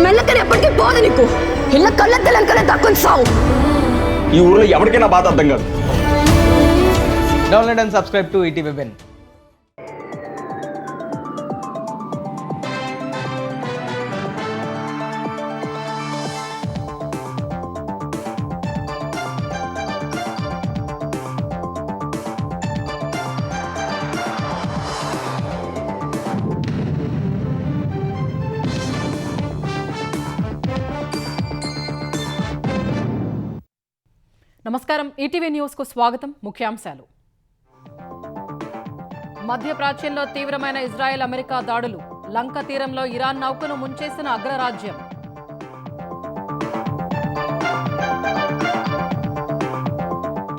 మెల్లకని ఎప్పటికీ పోదు నీకు. ఇళ్ళ కళ్ళెత్తలెనకనే దక్కుని సావు. ఈ ఊర్లో ఎవరికైనా బాధ అర్థం కాదు. Download and subscribe to ETV. నమస్కారం, ETV న్యూస్కు స్వాగతం. ముఖ్యాంశాలు. మధ్యప్రాచ్యంలో తీవ్రమైన ఇజ్రాయెల్ అమెరికా దాడులు. లంక తీరంలో ఇరాన్ నౌకను ముంచేసిన అగ్రరాజ్యం.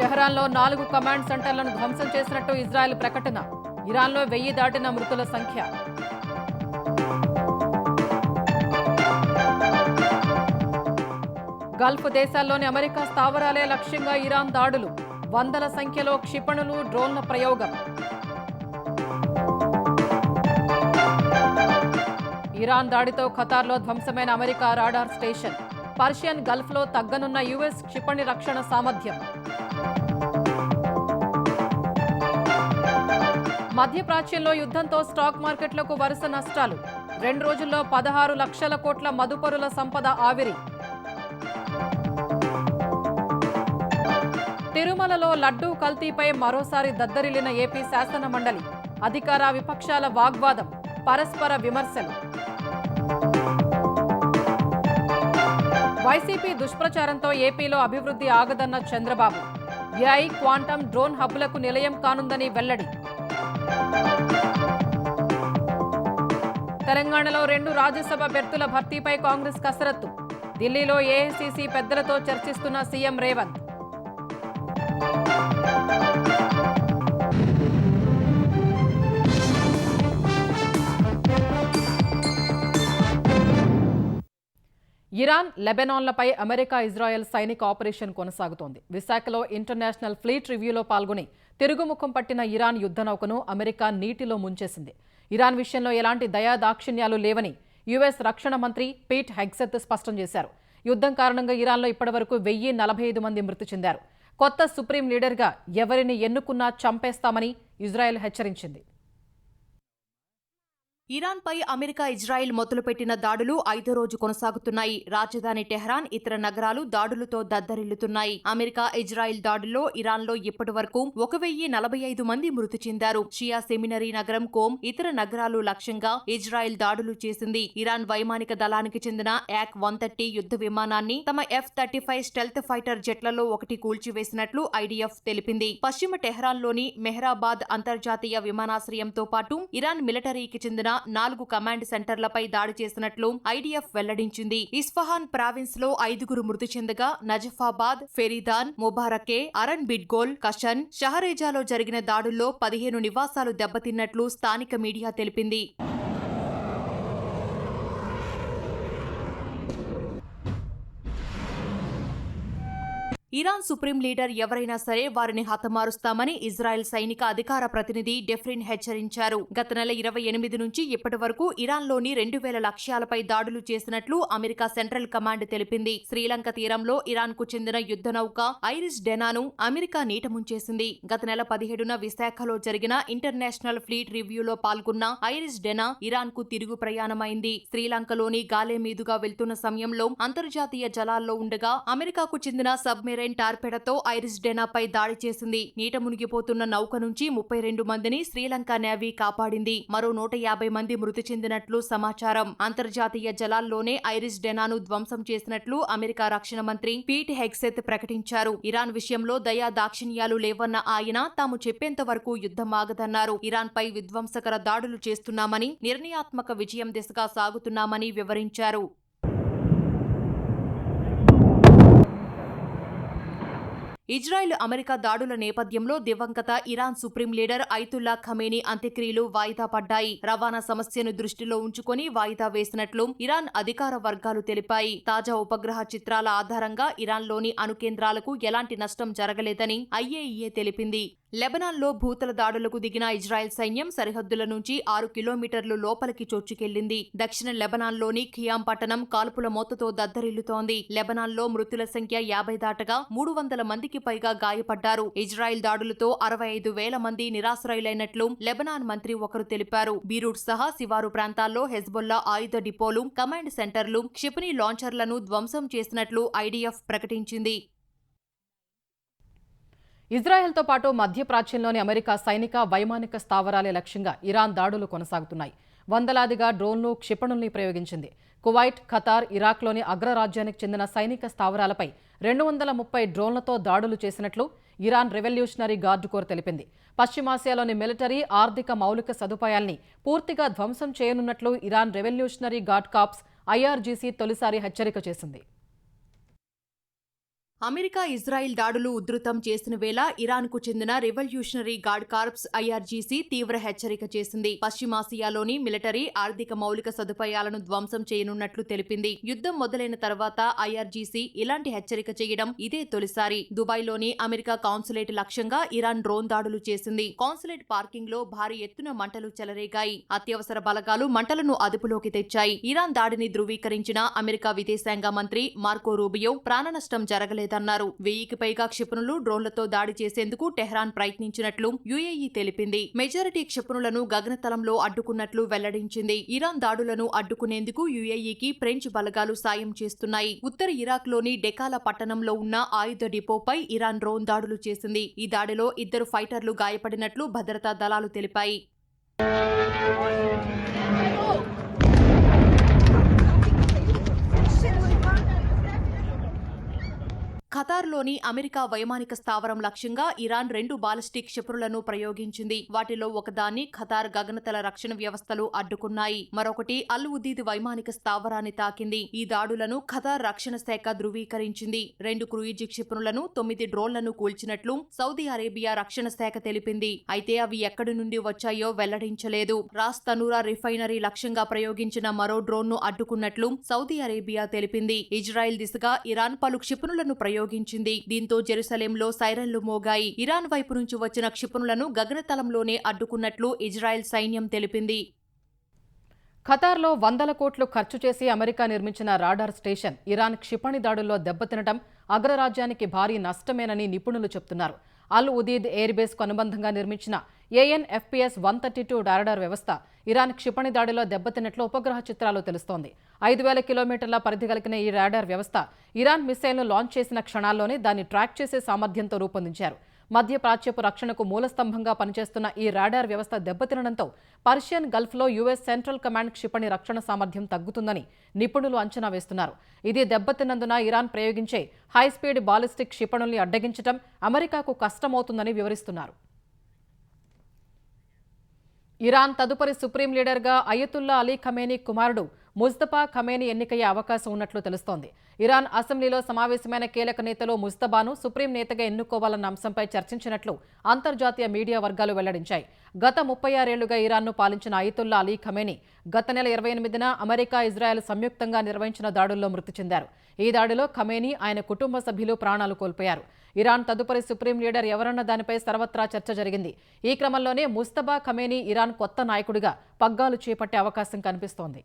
టెహరాన్లో 4 కమాండ్ సెంటర్లను ధ్వంసం చేసినట్టు ఇజ్రాయెల్ ప్రకటన. ఇరాన్లో 1000 దాటిన మృతుల సంఖ్య. గల్ఫ్ దేశాల్లోని అమెరికా స్థావరాలే లక్ష్యంగా ఇరాన్ దాడులు. వందల సంఖ్యలో క్షిపణులు, డ్రోన్ల ప్రయోగం. ఇరాన్ దాడితో ఖతార్లో ధ్వంసమైన అమెరికా రాడార్ స్టేషన్. పర్షియన్ గల్ఫ్లో తగ్గనున్న US క్షిపణి రక్షణ సామర్థ్యం. మధ్యప్రాచ్యంలో యుద్ధంతో స్టాక్ మార్కెట్లకు వరుస నష్టాలు. 2 రోజుల్లో 16 లక్షల కోట్ల మదుపరుల సంపద ఆవిరి. తిరుమలలో లడ్డూ కల్తీపై మరోసారి దద్దరిల్లిన ఏపీ శాసన మండలి. అధికార విపక్షాల వాగ్వాదం, పరస్పర విమర్శలు. వైసీపీ దుష్ప్రచారంతో ఏపీలో అభివృద్ధి ఆగదన్న చంద్రబాబు. AI, క్వాంటం, డ్రోన్ హబ్లకు నిలయం కానుందని వెల్లడి. తెలంగాణలో 2 రాజ్యసభ అభ్యర్థుల భర్తీపై కాంగ్రెస్ కసరత్తు. ఢిల్లీలో AICC పెద్దలతో చర్చిస్తున్న సీఎం రేవంత్. ఇరాన్, లెబనాన్లపై అమెరికా, ఇజ్రాయెల్ సైనిక ఆపరేషన్ కొనసాగుతోంది. విశాఖలో ఇంటర్నేషనల్ ఫ్లీట్ రివ్యూలో పాల్గొని తిరుగుముఖం పట్టిన ఇరాన్ యుద్ధ నౌకను అమెరికా నీటిలో ముంచేసింది. ఇరాన్ విషయంలో ఎలాంటి దయాదాక్షిణ్యాలు లేవని US రక్షణ మంత్రి పీట్ హెగ్సెత్ స్పష్టం చేశారు. యుద్ధం కారణంగా ఇరాన్లో ఇప్పటివరకు 1045 మంది మృతి చెందారు. కొత్త సుప్రీం లీడర్గా ఎవరిని ఎన్నుకున్నా చంపేస్తామని ఇజ్రాయెల్ హెచ్చరించింది. ఇరాన్పై అమెరికా, ఇజ్రాయెల్ మొదలుపెట్టిన దాడులు 5వ రోజు కొనసాగుతున్నాయి. రాజధాని టెహరాన్, ఇతర నగరాలు దాడులతో దద్దరిల్లుతున్నాయి. అమెరికా, ఇజ్రాయెల్ దాడుల్లో ఇరాన్లో ఇప్పటి వరకు 1045 మంది మృతి చెందారు. షియా సెమినరీ నగరం, కోమ్, ఇతర నగరాలు లక్ష్యంగా ఇజ్రాయెల్ దాడులు చేసింది. ఇరాన్ వైమానిక దళానికి చెందిన YAC-130 యుద్ధ విమానాన్ని తమ F-35 స్టెల్త్ ఫైటర్ జెట్లలో ఒకటి కూల్చివేసినట్లు IDF తెలిపింది. పశ్చిమ టెహరాన్లోని మెహ్రాబాద్ అంతర్జాతీయ విమానాశ్రయంతో పాటు ఇరాన్ మిలిటరీకి చెందిన 4 కమాండ్ సెంటర్లపై దాడి చేసినట్లు IDF వెల్లడించింది. ఇస్ఫహాన్ ప్రావిన్స్ లో 5 మృతి చెందగా నజఫాబాద్, ఫెరీదాన్, ముబారకే, అరన్ బిడ్గోల్, కషన్, షహరేజాలో జరిగిన దాడుల్లో 15 నివాసాలు దెబ్బతిన్నట్లు స్థానిక మీడియా తెలిపింది. ఇరాన్ సుప్రీం లీడర్ ఎవరైనా సరే వారిని హతమారుస్తామని ఇజ్రాయెల్ సైనిక అధికార ప్రతినిధి డెఫ్రిన్ హెచ్చరించారు. గత నెల 28 నుంచి ఇప్పటి వరకు ఇరాన్లోని 2000 లక్ష్యాలపై దాడులు చేసినట్లు అమెరికా సెంట్రల్ కమాండ్ తెలిపింది. శ్రీలంక తీరంలో ఇరాన్కు చెందిన యుద్ధ నౌక ఐరిస్ డెనాను అమెరికా నీట ముంచేసింది. గత నెల 17న విశాఖలో జరిగిన ఇంటర్నేషనల్ ఫ్లీట్ రివ్యూలో పాల్గొన్న ఐరిస్ డెనా ఇరాన్కు తిరుగు ప్రయాణమైంది. శ్రీలంకలోని గాలే మీదుగా వెళ్తున్న సమయంలో అంతర్జాతీయ జలాల్లో ఉండగా అమెరికాకు చెందిన సబ్మెరైన్ టార్పెడతో ఐరిస్ డెనాపై దాడి చేసింది. నీట మునిగిపోతున్న నౌక నుంచి 32 మందిని శ్రీలంక నేవీ కాపాడింది. మరో 150 మంది మృతి చెందినట్లు సమాచారం. అంతర్జాతీయ జలాల్లోనే ఐరిస్ డెనాను ధ్వంసం చేసినట్లు అమెరికా రక్షణ మంత్రి పీట్ హెగ్సెత్ ప్రకటించారు. ఇరాన్ విషయంలో దయా దాక్షిణ్యాలు లేవన్న ఆయన తాము చెప్పేంత వరకు యుద్ధం ఆగదన్నారు. ఇరాన్పై విధ్వంసకర దాడులు చేస్తున్నామని, నిర్ణయాత్మక విజయం దిశగా సాగుతున్నామని వివరించారు. ఇజ్రాయెల్ అమెరికా దాడుల నేపథ్యంలో దివంగత Iran supreme leader Ayatollah Khamenei అంత్యక్రియలు వాయిదా పడ్డాయి. రవాణా సమస్యను దృష్టిలో ఉంచుకొని వాయిదా వేసినట్లు ఇరాన్ అధికార వర్గాలు తెలిపాయి. తాజా ఉపగ్రహ చిత్రాల ఆధారంగా ఇరాన్లోని అణు కేంద్రాలకు ఎలాంటి నష్టం జరగలేదని IAEA తెలిపింది. లెబనాన్లో భూతల దాడులకు దిగిన ఇజ్రాయెల్ సైన్యం సరిహద్దుల నుంచి 6 కిలోమీటర్లు లోపలికి చొచ్చుకెళ్లింది. దక్షిణ లెబనాన్లోని ఖియాం పట్టణం కాల్పుల మోతతో దద్దరిల్లుతోంది. లెబనాన్లో మృతుల సంఖ్య 50 దాటగా 300 మందికి పైగా గాయపడ్డారు. ఇజ్రాయెల్ దాడులతో 65,000 మంది నిరాశ్రయులైనట్లు లెబనాన్ మంత్రి ఒకరు తెలిపారు. బీరూట్ సహా శివారు ప్రాంతాల్లో హెజ్బొల్లా ఆయుధ డిపోలు, కమాండ్ సెంటర్లు, క్షిపణి లాంచర్లను ధ్వంసం చేసినట్లు ఐడీఎఫ్ ప్రకటించింది. ఇజ్రాయెల్తో పాటు మధ్యప్రాచ్యంలోని అమెరికా సైనిక వైమానిక స్థావరాలే లక్ష్యంగా ఇరాన్ దాడులు కొనసాగుతున్నాయి. వందలాదిగా డ్రోన్లు, క్షిపణుల్ని ప్రయోగించింది. కువైట్, ఖతార్, ఇరాక్లోని అగ్రరాజ్యానికి చెందిన సైనిక స్థావరాలపై 230 డ్రోన్లతో దాడులు చేసినట్లు ఇరాన్ రెవల్యూషనరీ గార్డ్ కోర్ తెలిపింది. పశ్చిమాసియాలోని మిలిటరీ, ఆర్థిక మౌలిక సదుపాయాల్ని పూర్తిగా ధ్వంసం చేయనున్నట్లు Iran revolutionary guard corps IRGC తొలిసారి హెచ్చరిక చేసింది. అమెరికా ఇజ్రాయిల్ దాడులు ఉధృతం చేసిన వేళ ఇరాన్కు చెందిన రెవల్యూషనరీ గార్డ్ కార్ప్స్ ఐఆర్జీసీ తీవ్ర హెచ్చరిక చేసింది. పశ్చిమాసియాలోని మిలిటరీ, ఆర్థిక మౌలిక సదుపాయాలను ధ్వంసం చేయనున్నట్లు తెలిపింది. యుద్ధం మొదలైన తర్వాత ఐఆర్జీసీ ఇలాంటి హెచ్చరిక చేయడం ఇదే తొలిసారి. దుబాయ్లోని అమెరికా కాన్సులేట్ లక్ష్యంగా ఇరాన్ డ్రోన్ దాడులు చేసింది. కాన్సులేట్ పార్కింగ్ లో భారీ ఎత్తున మంటలు చెలరేగాయి. అత్యవసర బలగాలు మంటలను అదుపులోకి తెచ్చాయి. ఇరాన్ దాడిని ధృవీకరించిన అమెరికా విదేశాంగ మంత్రి మార్కో రూబియో ప్రాణనష్టం జరగలేదు అన్నారు. 1000కి పైగా క్షిపణులు, డ్రోన్లతో దాడి చేసేందుకు టెహ్రాన్ ప్రయత్నించినట్లు యుఏఈ తెలిపింది. మెజారిటీ క్షిపణులను గగనతలంలో అడ్డుకున్నట్లు వెల్లడించింది. ఇరాన్ దాడులను అడ్డుకునేందుకు యుఏఈకి ఫ్రెంచ్ బలగాలు సాయం చేస్తున్నాయి. ఉత్తర ఇరాక్లోని డెకాల పట్టణంలో ఉన్న ఆయుధ డిపోపై ఇరాన్ డ్రోన్ దాడులు చేసింది. ఈ దాడిలో 2 ఫైటర్లు గాయపడినట్లు భద్రతా దళాలు తెలిపాయి. ఖతార్లోని అమెరికా వైమానిక స్థావరం లక్ష్యంగా ఇరాన్ 2 బాలిస్టిక్ క్షిపణులను ప్రయోగించింది. వాటిలో ఒకదాన్ని ఖతార్ గగనతల రక్షణ వ్యవస్థలు అడ్డుకున్నాయి. మరొకటి అల్ ఉదీద్ వైమానిక స్థావరాన్ని తాకింది. ఈ దాడులను ఖతార్ రక్షణ శాఖ ధృవీకరించింది. 2 క్రూయిజ్ క్షిపణులను, 9 డ్రోన్లను కూల్చినట్లు సౌదీ అరేబియా రక్షణ శాఖ తెలిపింది. అయితే అవి ఎక్కడి నుండి వచ్చాయో వెల్లడించలేదు. రాస్ తనూరా రిఫైనరీ లక్ష్యంగా ప్రయోగించిన మరో డ్రోన్ను అడ్డుకున్నట్లు సౌదీ అరేబియా తెలిపింది. ఇజ్రాయెల్ దిశగా ఇరాన్ పలు క్షిపణులను ప్రయోగించింది. దీంతో జెరూసలేంలో సైరన్లు మోగాయి. ఇరాన్ వైపు నుంచి వచ్చిన క్షిపణులను గగనతలంలోనే అడ్డుకున్నట్లు ఇజ్రాయెల్ సైన్యం తెలిపింది. ఖతార్లో 100 కోట్లు ఖర్చు చేసి అమెరికా నిర్మించిన రాడార్ స్టేషన్ ఇరాన్ క్షిపణి దాడుల్లో దెబ్బతినడం అగ్రరాజ్యానికి భారీ నష్టమేనని నిపుణులు చెబుతున్నారు. అల్ ఉదీద్ ఎయిర్ బేస్కు అనుబంధంగా నిర్మించిన AN/FPS 132 రాడార్ వ్యవస్థ ఇరాన్ క్షిపణి దాడిలో దెబ్బతిన్నట్లు ఉపగ్రహ చిత్రాలు తెలుస్తోంది. 5000 కిలోమీటర్ల పరిధి కలిగిన ఈ రాడార్ వ్యవస్థ ఇరాన్ మిసైల్ను లాంచ్ చేసిన క్షణాల్లోనే దాన్ని ట్రాక్ చేసే సామర్థ్యంతో రూపొందించారు. మధ్యప్రాచ్యపు రక్షణకు మూలస్తంభంగా పనిచేస్తున్న ఈ రాడార్ వ్యవస్థ దెబ్బతినడంతో పర్షియన్ గల్ఫ్లో యుఎస్ సెంట్రల్ కమాండ్ క్షిపణి రక్షణ సామర్థ్యం తగ్గుతుందని నిపుణులు అంచనా వేస్తున్నారు. ఇది దెబ్బతిన్నందున ఇరాన్ ప్రయోగించే హైస్పీడ్ బాలిస్టిక్ క్షిపణుల్ని అడ్డగించడం అమెరికాకు కష్టమవుతుందని వివరిస్తున్నారు. ఇరాన్ తదుపరి సుప్రీం లీడర్గా అయతుల్లా అలీ ఖమేనీ కుమారుడు ముజ్తబా ఖమేనీ ఎన్నికయ్యే అవకాశం ఉన్నట్లు తెలుస్తోంది. ఇరాన్ అసెంబ్లీలో సమావేశమైన కీలక నేతలు ముజ్తబాను సుప్రీం నేతగా ఎన్నుకోవాలన్న అంశంపై చర్చించినట్లు అంతర్జాతీయ మీడియా వర్గాలు వెల్లడించాయి. గత 36 ఏళ్లుగా ఇరాన్ను పాలించిన అయతుల్లా అలీ ఖమేనీ గత నెల 28న అమెరికా, ఇజ్రాయెల్ సంయుక్తంగా నిర్వహించిన దాడుల్లో మృతి చెందారు. ఈ దాడిలో ఖమేనీ, ఆయన కుటుంబ సభ్యులు ప్రాణాలు కోల్పోయారు. ఇరాన్ తదుపరి సుప్రీం లీడర్ ఎవరన్న దానిపై సర్వత్రా చర్చ జరిగింది. ఈ క్రమంలోనే ముజ్తబా ఖమేనీ ఇరాన్ కొత్త నాయకుడిగా పగ్గాలు చేపట్టే అవకాశం కనిపిస్తోంది.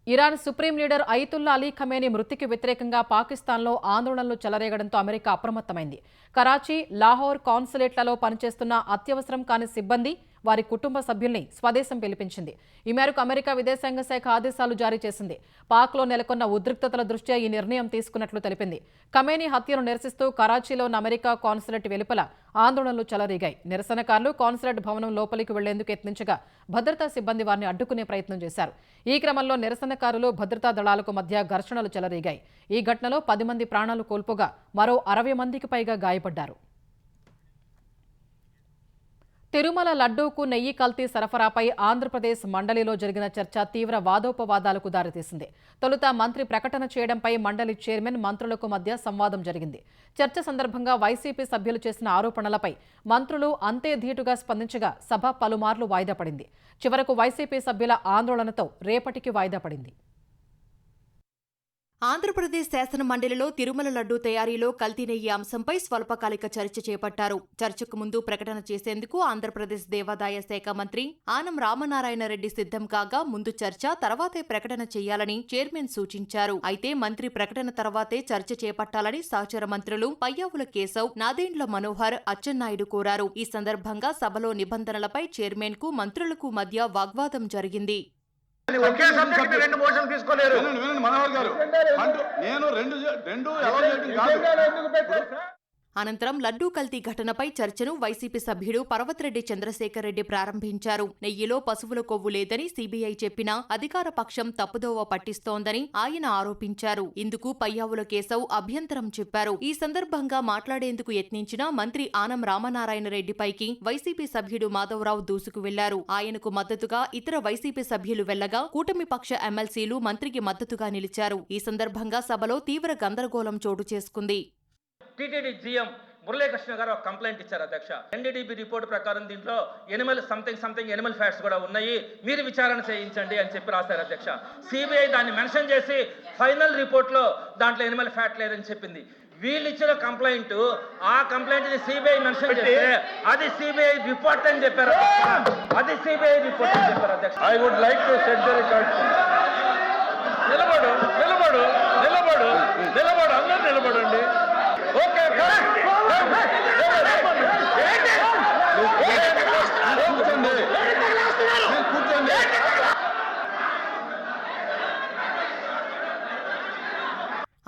Iran supreme leader Ayatollah Ali Khamenei మృతికి వ్యతిరేకంగా పాకిస్తాన్లో ఆందోళనలు చెలరేగడంతో అమెరికా అప్రమత్తమైంది. కరాచీ, లాహోర్ కాన్సులేట్లలో పనిచేస్తున్న అత్యవసరం కాని సిబ్బంది, వారి కుటుంబ సభ్యుల్ని స్వదేశం పిలిపించింది. ఈ మేరకు అమెరికా విదేశాంగ శాఖ ఆదేశాలు జారీ చేసింది. పాక్లో నెలకొన్న ఉద్రిక్తతల దృష్ట్యా ఈ నిర్ణయం తీసుకున్నట్లు తెలిపింది. ఖమేనీ హత్యను నిరసిస్తూ కరాచీలో ఉన్న అమెరికా కాన్సులేట్ వెలుపల ఆందోళనలు చెలరేగాయి. నిరసనకారులు కాన్సులేట్ భవనం లోపలికి వెళ్లేందుకు యత్నించగా భద్రతా సిబ్బంది వారిని అడ్డుకునే ప్రయత్నం చేశారు. ఈ క్రమంలో నిరసనకారులు, భద్రతా దళాలకు మధ్య ఘర్షణలు చెలరేగాయి. ఈ ఘటనలో 10 మంది ప్రాణాలు కోల్పోగా మరో 60 మందికి పైగా గాయపడ్డారు. తిరుమల లడ్డూకు నెయ్యి కల్తీ సరఫరాపై ఆంధ్రప్రదేశ్ మండలిలో జరిగిన చర్చ తీవ్ర వాదోపవాదాలకు దారితీసింది. తొలుత మంత్రి ప్రకటన చేయడంపై మండలి చైర్మన్, మంత్రులకు మధ్య సంవాదం జరిగింది. చర్చ సందర్భంగా వైసీపీ సభ్యులు చేసిన ఆరోపణలపై మంత్రులు అంతే ధీటుగా స్పందించగా సభ పలుమార్లు వాయిదా పడింది. చివరకు వైసీపీ సభ్యుల ఆందోళనతో రేపటికి వాయిదా పడింది. ఆంధ్రప్రదేశ్ శాసన మండలిలో తిరుమల లడ్డూ తయారీలో కల్తీ నెయ్యి అంశంపై స్వల్పకాలిక చర్చ చేపట్టారు. చర్చకు ముందు ప్రకటన చేసేందుకు ఆంధ్రప్రదేశ్ దేవాదాయ శాఖ మంత్రి ఆనం రామనారాయణ రెడ్డి సిద్ధం కాగా ముందు చర్చ తర్వాతే ప్రకటన చేయాలని చైర్మన్ సూచించారు. అయితే మంత్రి ప్రకటన తర్వాతే చర్చ చేపట్టాలని సహచర మంత్రులు పయ్యావుల కేశవ్, నాదెండ్ల మనోహర్, అచ్చెన్నాయుడు కోరారు. ఈ సందర్భంగా సభలో నిబంధనలపై చైర్మన్ కు మంత్రులకు మధ్య వాగ్వాదం జరిగింది. ఒకే సబ్జెక్ట్ రెండు మోషన్ తీసుకోలేరు. మనోహర్ గారు నేను రెండు ఎవాల్యుయేటింగ్ కాదు. అనంతరం లడ్డూ కల్తీ ఘటనపై చర్చను వైసీపీ సభ్యుడు పర్వతరెడ్డి చంద్రశేఖర్ రెడ్డి ప్రారంభించారు. నెయ్యిలో పశువుల కొవ్వు లేదని సీబీఐ చెప్పినా అధికార పక్షం తప్పుదోవ పట్టిస్తోందని ఆయన ఆరోపించారు. ఇందుకు పయ్యావుల కేశవ్ అభ్యంతరం చెప్పారు. ఈ సందర్భంగా మాట్లాడేందుకు యత్నించిన మంత్రి ఆనం రామనారాయణ రెడ్డిపైకి వైసీపీ సభ్యుడు మాధవరావు దూసుకు వెళ్లారు. ఆయనకు మద్దతుగా ఇతర వైసీపీ సభ్యులు వెళ్లగా కూటమి పక్ష ఎమ్మెల్సీలు మంత్రికి మద్దతుగా నిలిచారు. ఈ సందర్భంగా సభలో తీవ్ర గందరగోళం చోటు చేసుకుంది. టీటీడీ జీఎం మురళీకృష్ణ గారు ఒక కంప్లైంట్ ఇచ్చారు అధ్యక్ష. ఎన్డీడీబీ రిపోర్ట్ ప్రకారం దీంట్లో సంథింగ్ ఎనిమల్ ఫ్యాట్స్ కూడా ఉన్నాయి, మీరు విచారణ చేయించండి అని చెప్పి రాశారు అధ్యక్ష. సిబిఐ దాన్ని మెన్షన్ చేసి ఫైనల్ రిపోర్ట్లో దాంట్లో ఎనిమల్ ఫ్యాట్ లేదని చెప్పింది. వీళ్ళు ఇచ్చిన కంప్లైంట్, ఆ కంప్లైంట్ ని సిబిఐ మెన్షన్ చేస్తే అది సిబిఐ రిపోర్ట్ అని చెప్పారు. అది సిబిఐ రిపోర్ట్ అని చెప్పారు అధ్యక్ష. I would like to set the record. నిలబడు నిలబడు నిలబడు నిలబడు అందరూ నిలబడండి. ఓకే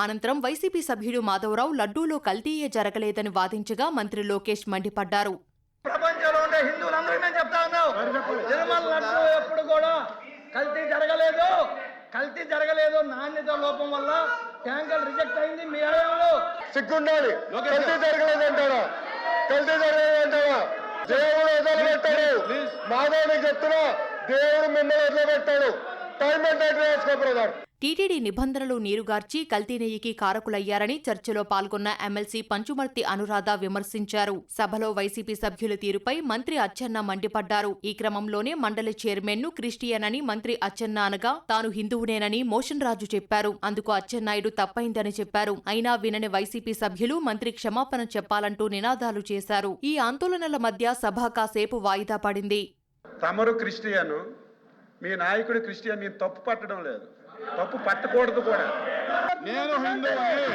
అనంతరం వైసీపీ సభ్యుడు మాధవరావు లడ్డూలో కల్తీయే జరగలేదని వాదించగా మంత్రి లోకేష్ మండిపడ్డారు. ప్రపంచంలో ఉండే హిందువులందరికీ నేను చెప్తా ఉన్నాను, తిరుమల లడ్డూ ఎప్పుడు కూడా కల్తీ జరగలేదు. నాణ్యత లోపం వల్ల ట్యాంకర్ రిజెక్ట్ అయింది. మీ హయాంలో సిగ్గుండాలి. కల్తీ జరగలేదంటారా? దేవుడు వదిలిపెట్టాడు. మాధవుడికి చెప్తున్నా, దేవుడు మిమ్మల్ని వదిలిపెట్టాడు. టైం అండ్ డేట్ వేసుకో బ్రదర్. టీటీడీ నిబంధనలు నీరుగార్చి కల్తీ నెయ్యికి కారకులయ్యారని చర్చలో పాల్గొన్న ఎమ్మెల్సీ పంచుమర్తి అనురాధ విమర్శించారు. సభలో వైసీపీ సభ్యుల తీరుపై మంత్రి అచ్చెన్న మండిపడ్డారు. ఈ క్రమంలోనే మండలి చైర్మన్ ను క్రిస్టియన్ అని మంత్రి అచ్చెన్న అనగా తాను హిందువునేనని మోషన్ రాజు చెప్పారు. అందుకు అచ్చెన్నాయుడు తప్పైందని చెప్పారు. అయినా వినని వైసీపీ సభ్యులు మంత్రి క్షమాపణ చెప్పాలంటూ నినాదాలు చేశారు. ఈ ఆందోళనల మధ్య సభ కాసేపు వాయిదా పడింది. తమరు క్రిస్టియన్, మీ నాయకుడు క్రిస్టియన్, నేను తప్పు పట్టడం లేదు, తప్పు పట్టకూడదు కూడా. నేను హిందువుని,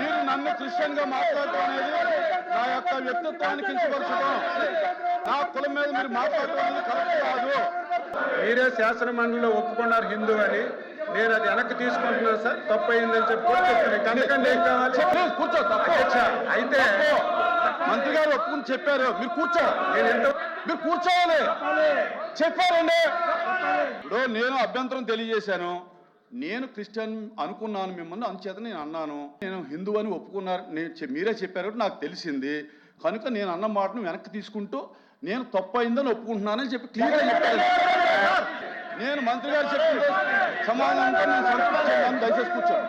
మీరు నన్ను క్రిస్టియన్ గా మాట్లాడటం అనేది నా యొక్క వ్యక్తిత్వాన్ని కించపరచడం, నా కులం మీద మీరు మాట్లాడటం అనేది కరెక్ట్ కాదు. మీరే శాసన మండలిలో ఒప్పుకున్నారు హిందూ అని, నేను అది వెనక్కి తీసుకుంటున్నాను సార్, తప్పు అయిందని చెప్పి కనుక కూర్చో. తప్పు అయితే మంత్రి గారు ఒప్పుకుని చెప్పారు, మీరు కూర్చో. మీరు కూర్చోవాలి చెప్పారండి. ఇప్పుడు నేను అభ్యంతరం తెలియజేశాను. నేను క్రిస్టియన్ అనుకున్నాను మిమ్మల్ని, అందుచేత నేను అన్నాను. నేను హిందూ అని ఒప్పుకున్నారు, మీరే చెప్పారు, నాకు తెలిసింది కనుక నేను అన్న మాటను వెనక్కి తీసుకుంటూ నేను తప్పు అయిందని ఒప్పుకుంటున్నానని చెప్పి క్లియర్గా చెప్పాను. నేను మంత్రి గారు చెప్పిన సమాధానంతో నేను సంతృప్తి, దయచేసి కూర్చోను.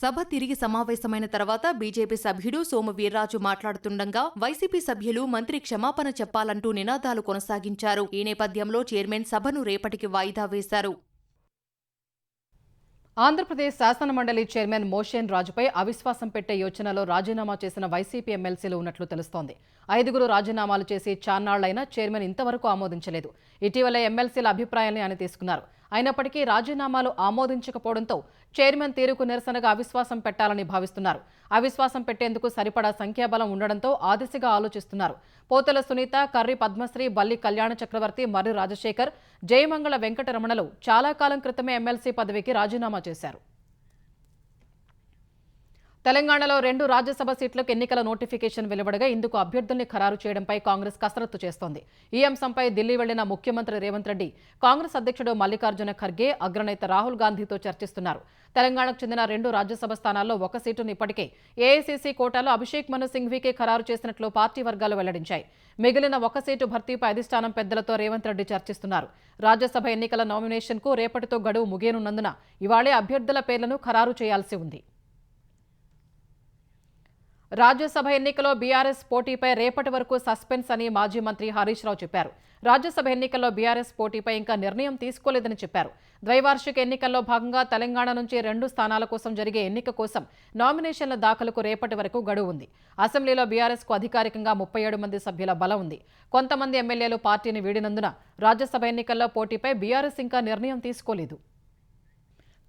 సభ తిరిగి సమావేశమైన తర్వాత బీజేపీ సభ్యుడు సోము వీర్రాజు మాట్లాడుతుండగా వైసీపీ సభ్యులు మంత్రి క్షమాపణ చెప్పాలంటూ నినాదాలు కొనసాగించారు. ఈ నేపథ్యంలో చైర్మన్ సభను రేపటికి వాయిదా వేశారు. ఆంధ్రప్రదేశ్ శాసనమండలి చైర్మన్ మోషన్ రాజుపై అవిశ్వాసం పెట్టే యోచనలో రాజీనామా చేసిన వైసీపీ ఎమ్మెల్సీలు ఉన్నట్లు తెలుస్తోంది. 5 రాజీనామాలు చేసి చాన్నాళ్లైనా చైర్మన్ ఇంతవరకు ఆమోదించలేదు. ఇటీవల ఎమ్మెల్సీల అభిప్రాయాన్ని ఆయన తీసుకున్నారు. అయినప్పటికీ రాజీనామాలు ఆమోదించకపోవడంతో చైర్మన్ తీరుకు నిరసనగా అవిశ్వాసం పెట్టాలని భావిస్తున్నారు. అవిశ్వాసం పెట్టేందుకు సరిపడా సంఖ్యాబలం ఉండడంతో ఆ దిశగా ఆలోచిస్తున్నారు. పోతల సునీత, కర్రి పద్మశ్రీ, బల్లి కళ్యాణ చక్రవర్తి, మర్రి రాజశేఖర్, జయమంగళ వెంకటరమణలు చాలా కాలం క్రితమే ఎమ్మెల్సీ పదవికి రాజీనామా చేశారు. తెలంగాణలో 2 రాజ్యసభ సీట్లకు ఎన్నికల నోటిఫికేషన్ వెలువడగా ఇందుకు అభ్యర్థుల్ని ఖరారు చేయడంపై కాంగ్రెస్ కసరత్తు చేస్తోంది. ఈ అంశంపై ఢిల్లీ వెళ్లిన ముఖ్యమంత్రి రేవంత్ రెడ్డి కాంగ్రెస్ అధ్యక్షుడు మల్లికార్జున ఖర్గే, అగ్రనేత రాహుల్ గాంధీతో చర్చిస్తున్నారు. తెలంగాణకు చెందిన 2 రాజ్యసభ స్థానాల్లో ఒక సీటును ఇప్పటికే ఏఐసీసీ కోటాలో అభిషేక్ మను సింఘ్వీకే ఖరారు చేసినట్లు పార్టీ వర్గాలు వెల్లడించాయి. మిగిలిన ఒక సీటు భర్తీపై అధిష్టానం పెద్దలతో రేవంత్ రెడ్డి చర్చిస్తున్నారు. రాజ్యసభ ఎన్నికల నామినేషన్కు రేపటితో గడువు ముగియనున్నందున ఇవాళే అభ్యర్థుల పేర్లను ఖరారు చేయాల్సి ఉంది. రాజ్యసభ ఎన్నికల్లో బీఆర్ఎస్ పోటీపై రేపటి వరకు సస్పెన్స్ అని మాజీ మంత్రి హరీష్ రావు చెప్పారు. రాజ్యసభ ఎన్నికల్లో బీఆర్ఎస్ పోటీపై ఇంకా నిర్ణయం తీసుకోలేదని చెప్పారు. ద్వైవార్షిక ఎన్నికల్లో భాగంగా తెలంగాణ నుంచి 2 స్థానాల కోసం జరిగే ఎన్నిక కోసం నామినేషన్ల దాఖలుకు రేపటి వరకు గడువు ఉంది. అసెంబ్లీలో బీఆర్ఎస్కు అధికారికంగా 37 మంది సభ్యుల బలం ఉంది. కొంతమంది ఎమ్మెల్యేలు పార్టీని వీడినందున రాజ్యసభ ఎన్నికల్లో పోటీపై బీఆర్ఎస్ ఇంకా నిర్ణయం తీసుకోలేదు.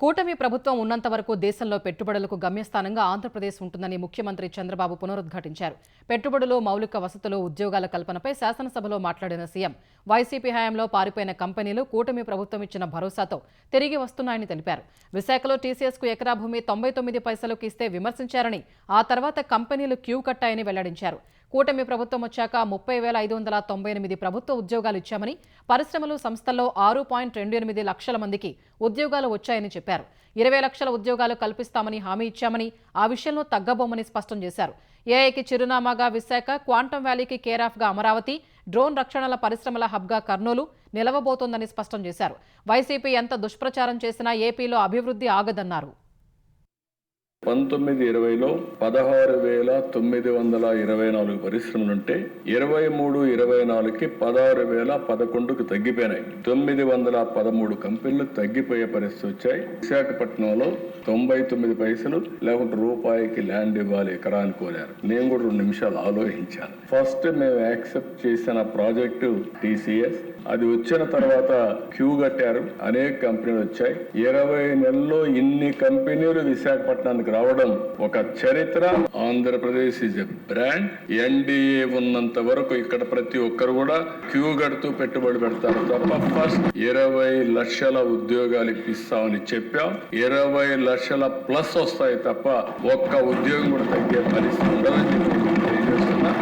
కూటమి ప్రభుత్వం ఉన్నంత వరకు దేశంలో పెట్టుబడులకు గమ్యస్థానంగా ఆంధ్రప్రదేశ్ ఉంటుందని ముఖ్యమంత్రి చంద్రబాబు పునరుద్ఘాటించారు. పెట్టుబడులు, మౌలిక వసతులు, ఉద్యోగాల కల్పనపై శాసనసభలో మాట్లాడిన సీఎం వైసీపీ హయాంలో పారిపోయిన కంపెనీలు కూటమి ప్రభుత్వం ఇచ్చిన భరోసాతో తిరిగి వస్తున్నాయని తెలిపారు. విశాఖలో టీసీఎస్కు ఎకరా భూమి 99 పైసలకు ఇస్తే విమర్శించారని, ఆ తర్వాత కంపెనీలు క్యూ కట్టాయని వెల్లడించారు. కూటమి ప్రభుత్వం వచ్చాక 30,598 ప్రభుత్వ ఉద్యోగాలు ఇచ్చామని, పరిశ్రమలు, సంస్థల్లో 6.28 లక్షల మందికి ఉద్యోగాలు వచ్చాయని చెప్పారు. 20 లక్షల ఉద్యోగాలు కల్పిస్తామని హామీ ఇచ్చామని, ఆ విషయంలో తగ్గబోమని స్పష్టం చేశారు. ఏఐకి చిరునామాగా విశాఖ, క్వాంటమ్ వ్యాలీకి కేరాఫ్గా అమరావతి, డ్రోన్ రక్షణల పరిశ్రమల హబ్గా కర్నూలు నిలవబోతోందని స్పష్టం చేశారు. వైసీపీ ఎంత దుష్ప్రచారం చేసినా ఏపీలో అభివృద్ధి ఆగదన్నారు. 1920లో 16,924 పరిశ్రమలుంటే 23-24కి 16,011కు తగ్గిపోయినాయి. 913 కంపెనీలు తగ్గిపోయే పరిస్థితి వచ్చాయి. విశాఖపట్నంలో 99 పైసలు లేకుంటే రూపాయికి ల్యాండ్ ఇవ్వాలి ఎకరానికి కోరారు. నేను కూడా 2 నిమిషాలు ఆలోచించాను. ఫస్ట్ మేము యాక్సెప్ట్ చేసిన ప్రాజెక్టు టీసీఎస్. అది వచ్చిన తర్వాత క్యూ కట్టారు, అనేక కంపెనీలు వచ్చాయి. 20 నెలల్లో ఇన్ని కంపెనీలు విశాఖపట్నానికి రావడం ఒక చరిత్ర. Andhra Pradesh is a brand. NDA ఉన్నంత వరకు ఇక్కడ ప్రతి ఒక్కరు కూడా క్యూ కడుతూ పెట్టుబడి పెడతారు తప్ప ఫస్ట్ 20 లక్షల ఉద్యోగాలు ఇప్పిస్తామని చెప్పాం. 20 లక్షల ప్లస్ వస్తాయి తప్ప ఒక్క ఉద్యోగం కూడా తగ్గే పరిస్థితి ఉండదని తెలియజేస్తున్నా.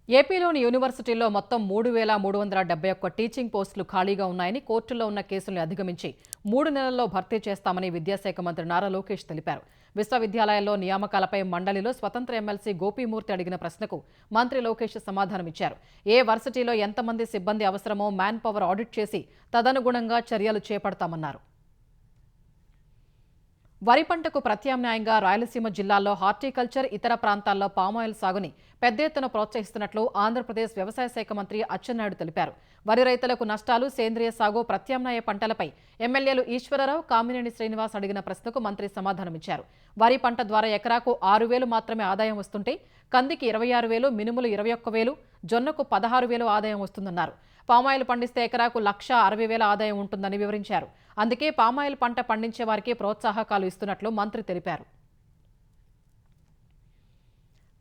ఏపీలోని యూనివర్సిటీల్లో మొత్తం 3,371 టీచింగ్ పోస్టులు ఖాళీగా ఉన్నాయని, కోర్టుల్లో ఉన్న కేసులను అధిగమించి 3 నెలల్లో భర్తీ చేస్తామని విద్యాశాఖ మంత్రి నారా లోకేష్ తెలిపారు. విశ్వవిద్యాలయాల్లో నియామకాలపై మండలిలో స్వతంత్ర ఎమ్మెల్సీ గోపీమూర్తి అడిగిన ప్రశ్నకు మంత్రి లోకేష్ సమాధానమిచ్చారు. ఏ వర్సిటీలో ఎంతమంది సిబ్బంది అవసరమో మ్యాన్ పవర్ ఆడిట్ చేసి తదనుగుణంగా చర్యలు చేపడతామన్నారు. వరి పంటకు ప్రత్యామ్నాయంగా రాయలసీమ జిల్లాల్లో హార్టికల్చర్, ఇతర ప్రాంతాల్లో పామాయిల్ సాగుని పెద్ద ఎత్తున ప్రోత్సహిస్తున్నట్లు ఆంధ్రప్రదేశ్ వ్యవసాయ శాఖ మంత్రి అచ్చెన్నాయుడు తెలిపారు. వరి రైతులకు నష్టాలు, సేంద్రియ సాగు, ప్రత్యామ్నాయ పంటలపై ఎమ్మెల్యేలు ఈశ్వరరావు, కామినేని శ్రీనివాస్ అడిగిన ప్రశ్నకు మంత్రి సమాధానమిచ్చారు. వరి పంట ద్వారా ఎకరాకు 6,000 మాత్రమే ఆదాయం వస్తుంటే కందికి 26,000, మినుములు 21,000, జొన్నకు 16,000 ఆదాయం వస్తుందన్నారు. పామాయిల్ పండిస్తే ఎకరాకు 1,60,000 ఆదాయం ఉంటుందని వివరించారు. అందుకే పామాయిల్ పంట పండించే వారికి ప్రోత్సాహకాలు ఇస్తున్నట్లు మంత్రి తెలిపారు.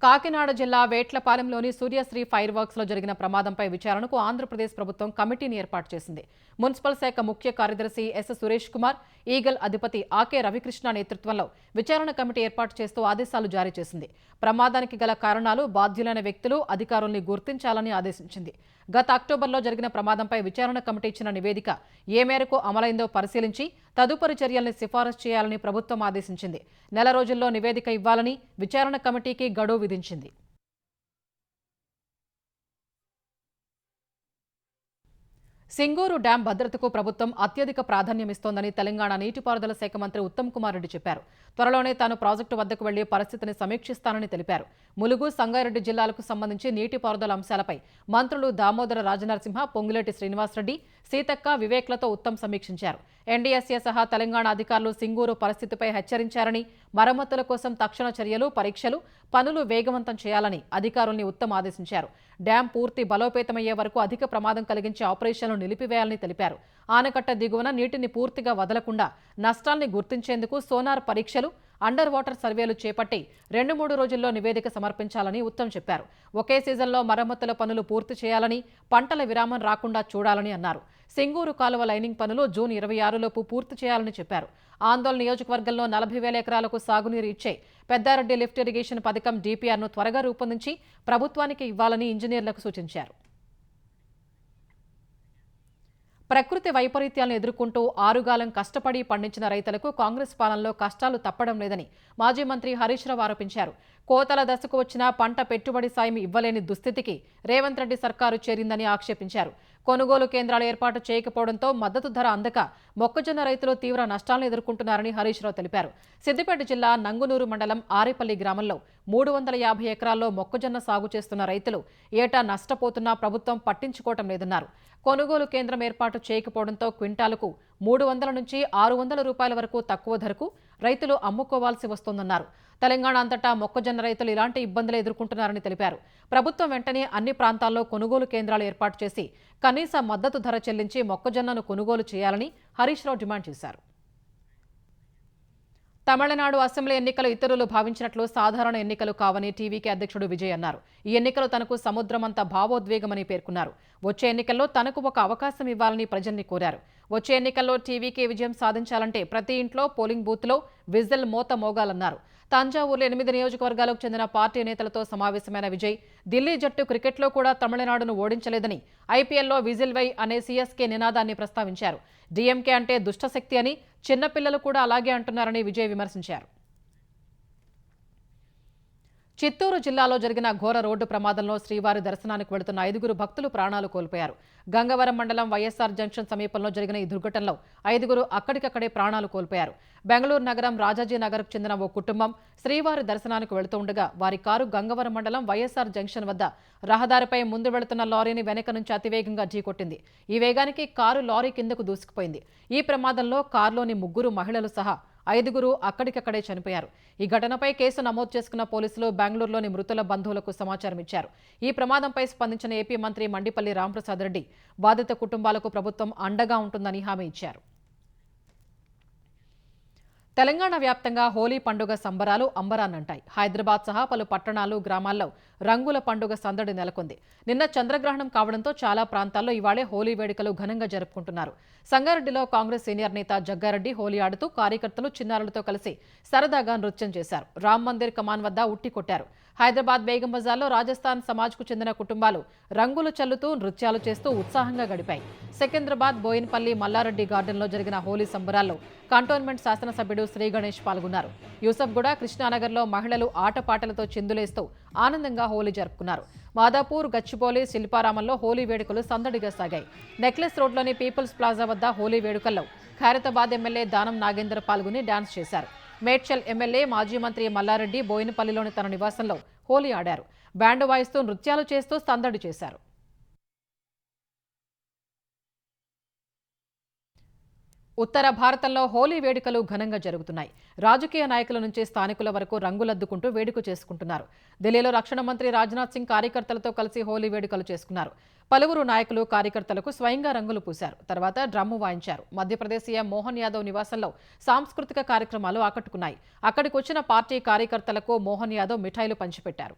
కాకినాడ జిల్లా వేట్లపాలెంలోని సూర్యశ్రీ ఫైర్ వర్క్స్ లో జరిగిన ప్రమాదంపై విచారణకు ఆంధ్రప్రదేశ్ ప్రభుత్వం కమిటీని ఏర్పాటు చేసింది. మున్సిపల్ శాఖ ముఖ్య కార్యదర్శి ఎస్ సురేష్ కుమార్, ఈగల్ అధిపతి ఆకే రవికృష్ణ నేతృత్వంలో విచారణ కమిటీ ఏర్పాటు చేస్తూ ఆదేశాలు జారీ చేసింది. ప్రమాదానికి గల కారణాలు, బాధ్యులైన వ్యక్తులు, అధికారుల్ని గుర్తించాలని ఆదేశించింది. గత అక్టోబర్లో జరిగిన ప్రమాదంపై విచారణ కమిటీ ఇచ్చిన నివేదిక ఏ మేరకు అమలైందో పరిశీలించి తదుపరి చర్యల్ని సిఫారసు చేయాలని ప్రభుత్వం ఆదేశించింది. నెల రోజుల్లో నివేదిక ఇవ్వాలని విచారణ కమిటీకి గడువు విధించింది. సింగూరు డ్యాం భద్రతకు ప్రభుత్వం అత్యధిక ప్రాధాన్యమిస్తోందని తెలంగాణ నీటిపారుదల శాఖ మంత్రి ఉత్తమ్ కుమార్ రెడ్డి చెప్పారు. త్వరలోనే తాను ప్రాజెక్టు వద్దకు వెళ్లి పరిస్థితిని సమీక్షిస్తానని తెలిపారు. ములుగు, సంగారెడ్డి జిల్లాలకు సంబంధించి నీటిపారుదల అంశాలపై మంత్రులు దామోదర రాజనరసింహ, పొంగులేటి శ్రీనివాసరెడ్డి, సీతక్క, వివేక్లతో ఉత్తమ్ సమీక్షించారు. ఎన్డీఎస్ఏ సహా తెలంగాణ అధికారులు సింగూరు పరిస్థితిపై హెచ్చరించారని, మరమ్మతుల కోసం తక్షణ చర్యలు, పరీక్షలు, పనులు వేగవంతం చేయాలని అధికారుల్ని ఉత్తమ్ ఆదేశించారు. డ్యాం పూర్తి బలోపేతమయ్యే వరకు అధిక ప్రమాదం కలిగించే ఆపరేషన్లు నిలిపివేయాలని తెలిపారు. ఆనకట్ట దిగువన నీటిని పూర్తిగా వదలకుండా నష్టాల్ని గుర్తించేందుకు సోనార్ పరీక్షలు, అండర్ వాటర్ సర్వేలు చేపట్టి 2-3 రోజుల్లో నివేదిక సమర్పించాలని ఉత్తమ్ చెప్పారు. ఒకే సీజన్లో మరమ్మతుల పనులు పూర్తి చేయాలని, పంటల విరామం రాకుండా చూడాలని అన్నారు. సింగూరు కాలువ లైనింగ్ పనులు జూన్ 26లోపు పూర్తి చేయాలని చెప్పారు. ఆందోళన నియోజకవర్గంలో 40,000 ఎకరాలకు సాగునీరు ఇచ్చే పెద్దారెడ్డి లిఫ్ట్ ఇరిగేషన్ పథకం డీపీఆర్ను త్వరగా రూపొందించి ప్రభుత్వానికి ఇవ్వాలని ఇంజనీర్లకు సూచించారు. ప్రకృతి వైపరీత్యాలను ఎదుర్కొంటూ ఆరుగాలం కష్టపడి పండించిన రైతులకు కాంగ్రెస్ పాలనలో కష్టాలు తప్పడం లేదని మాజీ మంత్రి హరీష్ రావు ఆరోపించారు. కోతల దశకు వచ్చిన పంట పెట్టుబడి సాయం ఇవ్వలేని దుస్థితికి రేవంత్ రెడ్డి సర్కారు చేరిందని ఆక్షేపించారు. కొనుగోలు కేంద్రాలు ఏర్పాటు చేయకపోవడంతో మద్దతు ధర అందక మొక్కజొన్న రైతులు తీవ్ర నష్టాలను ఎదుర్కొంటున్నారని హరీష్ రావు తెలిపారు. సిద్దిపేట జిల్లా నంగునూరు మండలం ఆరేపల్లి గ్రామంలో 350 ఎకరాల్లో మొక్కజొన్న సాగు చేస్తున్న రైతులు ఏటా నష్టపోతున్నా ప్రభుత్వం పట్టించుకోవటం లేదన్నారు. కొనుగోలు కేంద్రం ఏర్పాటు చేయకపోవడంతో క్వింటాలకు 300 నుంచి 600 రూపాయల వరకు తక్కువ ధరకు రైతులు అమ్ముకోవాల్సి వస్తోందన్నారు. తెలంగాణ అంతటా మొక్కజొన్న రైతులు ఇలాంటి ఇబ్బందులు ఎదుర్కొంటున్నారని తెలిపారు. ప్రభుత్వం వెంటనే అన్ని ప్రాంతాల్లో కొనుగోలు కేంద్రాలు ఏర్పాటు చేసి కనీస మద్దతు ధర చెల్లించి మొక్కజొన్నను కొనుగోలు చేయాలని హరీష్ రావు డిమాండ్ చేశారు. తమిళనాడు అసెంబ్లీ ఎన్నికలు ఇతరులు భావించినట్లు సాధారణ ఎన్నికలు కావని టీవీకే అధ్యక్షుడు విజయ్ అన్నారు. ఈ ఎన్నికలు తనకు సముద్రమంత భావోద్వేగమని పేర్కొన్నారు. వచ్చే ఎన్నికల్లో తనకు ఒక అవకాశం ఇవ్వాలని ప్రజల్ని కోరారు. వచ్చే ఎన్నికల్లో టీవీకే విజయం సాధించాలంటే ప్రతి ఇంట్లో పోలింగ్ బూత్లో విజిల్ మోత మోగాలన్నారు. తంజావూరులో 8 నియోజకవర్గాలకు చెందిన పార్టీ నేతలతో సమావేశమైన విజయ్ ఢిల్లీ జట్టు క్రికెట్లో కూడా తమిళనాడును ఓడించలేదని, ఐపీఎల్లో విజిల్ వై అనే సీఎస్కే నినాదాన్ని ప్రస్తావించారు. డీఎంకే అంటే దుష్టశక్తి అని, చిన్నపిల్లలు కూడా అలాగే అంటున్నారని విజయ్ విమర్శించారు. చిత్తూరు జిల్లాలో జరిగిన ఘోర రోడ్డు ప్రమాదంలో శ్రీవారి దర్శనానికి వెళుతున్న 5 భక్తులు ప్రాణాలు కోల్పోయారు. గంగవరం మండలం వైఎస్ఆర్ జంక్షన్ సమీపంలో జరిగిన ఈ దుర్ఘటనలో 5 అక్కడికక్కడే ప్రాణాలు కోల్పోయారు. బెంగళూరు నగరం రాజాజీ నగర్కు చెందిన ఓ కుటుంబం శ్రీవారి దర్శనానికి వెళుతూ ఉండగా వారి కారు గంగవరం మండలం వైఎస్ఆర్ జంక్షన్ వద్ద రహదారిపై ముందు వెళుతున్న లారీని వెనక నుంచి అతివేగంగా ఢీకొట్టింది. ఈ వేగానికి కారు లారీ కిందకు దూసుకుపోయింది. ఈ ప్రమాదంలో కారులోని 3 మహిళలు సహా 5 అక్కడికక్కడే చనిపోయారు. ఈ ఘటనపై కేసు నమోదు చేసుకున్న పోలీసులు బెంగళూరులోని మృతుల బంధువులకు సమాచారం ఇచ్చారు. ఈ ప్రమాదంపై స్పందించిన ఏపీ మంత్రి మండిపల్లి రాంప్రసాద్ రెడ్డి బాధిత కుటుంబాలకు ప్రభుత్వం అండగా ఉంటుందని హామీ ఇచ్చారు. తెలంగాణ వ్యాప్తంగా హోలీ పండుగ సంబరాలు అంబరాన్నంటాయి. హైదరాబాద్ సహా పలు పట్టణాలు, గ్రామాల్లో రంగుల పండుగ సందడి నెలకొంది. నిన్న చంద్రగ్రహణం కావడంతో చాలా ప్రాంతాల్లో ఇవాళే హోలీ వేడుకలు ఘనంగా జరుపుకుంటున్నారు. సంగారెడ్డిలో కాంగ్రెస్ సీనియర్ నేత జగ్గారెడ్డి హోలీ ఆడుతూ కార్యకర్తలు, చిన్నారులతో కలిసి సరదాగా నృత్యం చేశారు. రామ్ మందిర్ కమాన్ వద్ద ఉట్టి కొట్టారు. హైదరాబాద్ బేగం బజార్లో రాజస్థాన్ సమాజ్కు చెందిన కుటుంబాలు రంగులు చల్లుతూ, నృత్యాలు చేస్తూ ఉత్సాహంగా గడిపాయి. సికింద్రాబాద్ బోయిన్పల్లి మల్లారెడ్డి గార్డెన్లో జరిగిన హోలీ సంబరాల్లో కంటోన్మెంట్ శాసనసభ్యుడు శ్రీ గణేష్ పాల్గొన్నారు. యూసఫ్గూడ, కృష్ణానగర్లో మహిళలు ఆటపాటలతో చిందులేస్తూ ఆనందంగా హోలీ జరుపుకున్నారు. మాదాపూర్, గచ్చిబౌలి, శిల్పారామంలో హోలీ వేడుకలు సందడిగా సాగాయి. నెక్లెస్ రోడ్లోని పీపుల్స్ ప్లాజా వద్ద హోలీ వేడుకల్లో ఖైరతాబాద్ ఎమ్మెల్యే దానం నాగేందర్ పాల్గొని డాన్స్ చేశారు. మేడ్చల్ ఎమ్మెల్యే మాజీ మంత్రి మల్లారెడ్డి బోయినపల్లిలోని తన నివాసంలో హోలీ ఆడారు. బ్యాండ్ వాయిస్తూ, నృత్యాలు చేస్తూ సందడి చేశారు. ఉత్తర భారతంలో హోలీ వేడుకలు ఘనంగా జరుగుతున్నాయి. రాజకీయ నాయకుల నుంచి స్థానికుల వరకు రంగులద్దుకుంటూ వేడుక చేసుకుంటున్నారు. ఢిల్లీలో రక్షణ మంత్రి రాజ్నాథ్ సింగ్ కార్యకర్తలతో కలిసి హోలీ వేడుకలు చేసుకున్నారు. పలువురు నాయకులు కార్యకర్తలకు స్వయంగా రంగులు పూశారు. తర్వాత డ్రమ్ము వాయించారు. మధ్యప్రదేశ్ సీఎం మోహన్ యాదవ్ నివాసంలో సాంస్కృతిక కార్యక్రమాలు ఆకట్టుకున్నాయి. అక్కడికి వచ్చిన పార్టీ కార్యకర్తలకు మోహన్ యాదవ్ మిఠాయిలు పంచిపెట్టారు.